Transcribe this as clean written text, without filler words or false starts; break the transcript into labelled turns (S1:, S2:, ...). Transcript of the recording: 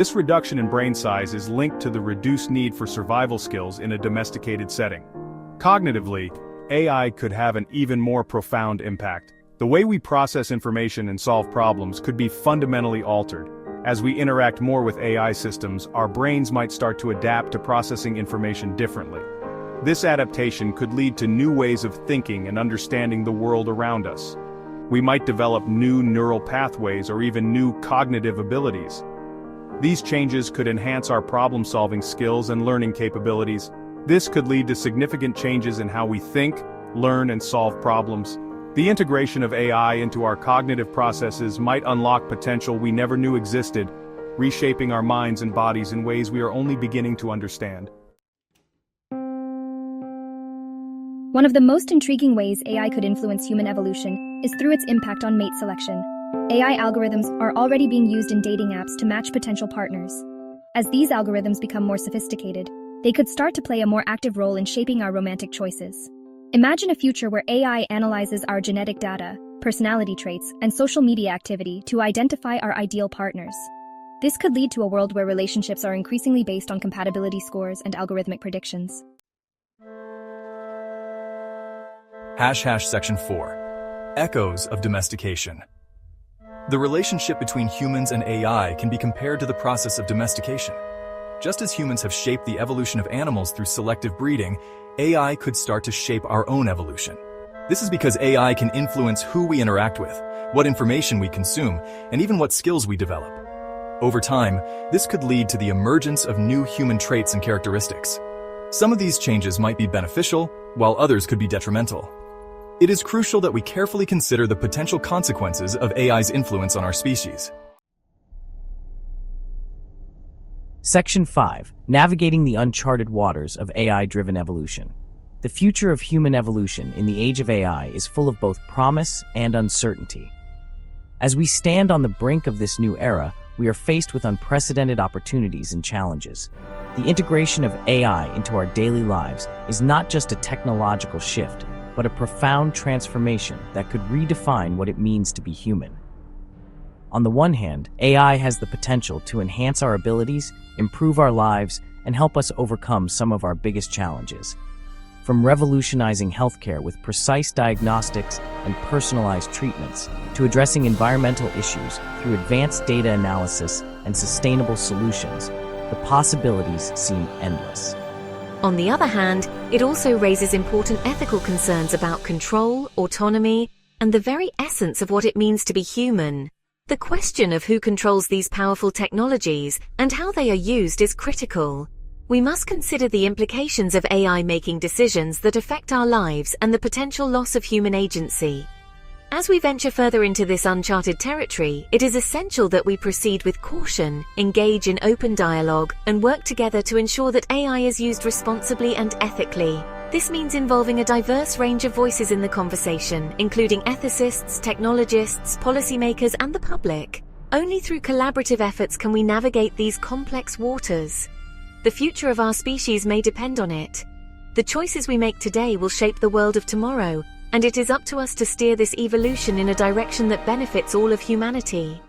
S1: This reduction in brain size is linked to the reduced need for survival skills in a domesticated setting. Cognitively, AI could have an even more profound impact. The way we process information and solve problems could be fundamentally altered. As we interact more with AI systems, our brains might start to adapt to processing information differently. This adaptation could lead to new ways of thinking and understanding the world around us. We might develop new neural pathways or even new cognitive abilities. These changes could enhance our problem-solving skills and learning capabilities. This could lead to significant changes in how we think, learn, and solve problems. The integration of AI into our cognitive processes might unlock potential we never knew existed, reshaping our minds and bodies in ways we are only beginning to understand.
S2: One of the most intriguing ways AI could influence human evolution is through its impact on mate selection. AI algorithms are already being used in dating apps to match potential partners. As these algorithms become more sophisticated, they could start to play a more active role in shaping our romantic choices. Imagine a future where AI analyzes our genetic data, personality traits, and social media activity to identify our ideal partners. This could lead to a world where relationships are increasingly based on compatibility scores and algorithmic predictions.
S3: Section 4. Echoes of domestication. The relationship between humans and AI can be compared to the process of domestication. Just as humans have shaped the evolution of animals through selective breeding, AI could start to shape our own evolution. This is because AI can influence who we interact with, what information we consume, and even what skills we develop. Over time, this could lead to the emergence of new human traits and characteristics. Some of these changes might be beneficial, while others could be detrimental. It is crucial that we carefully consider the potential consequences of AI's influence on our species.
S4: Section 5. Navigating the uncharted waters of AI-driven evolution. The future of human evolution in the age of AI is full of both promise and uncertainty. As we stand on the brink of this new era, we are faced with unprecedented opportunities and challenges. The integration of AI into our daily lives is not just a technological shift, but a profound transformation that could redefine what it means to be human. On the one hand, AI has the potential to enhance our abilities, improve our lives, and help us overcome some of our biggest challenges. From revolutionizing healthcare with precise diagnostics and personalized treatments, to addressing environmental issues through advanced data analysis and sustainable solutions, the possibilities seem endless.
S5: On the other hand, it also raises important ethical concerns about control, autonomy, and the very essence of what it means to be human. The question of who controls these powerful technologies and how they are used is critical. We must consider the implications of AI making decisions that affect our lives and the potential loss of human agency. As we venture further into this uncharted territory, it is essential that we proceed with caution, engage in open dialogue, and work together to ensure that AI is used responsibly and ethically. This means involving a diverse range of voices in the conversation, including ethicists, technologists, policymakers, and the public. Only through collaborative efforts can we navigate these complex waters. The future of our species may depend on it. The choices we make today will shape the world of tomorrow, and it is up to us to steer this evolution in a direction that benefits all of humanity.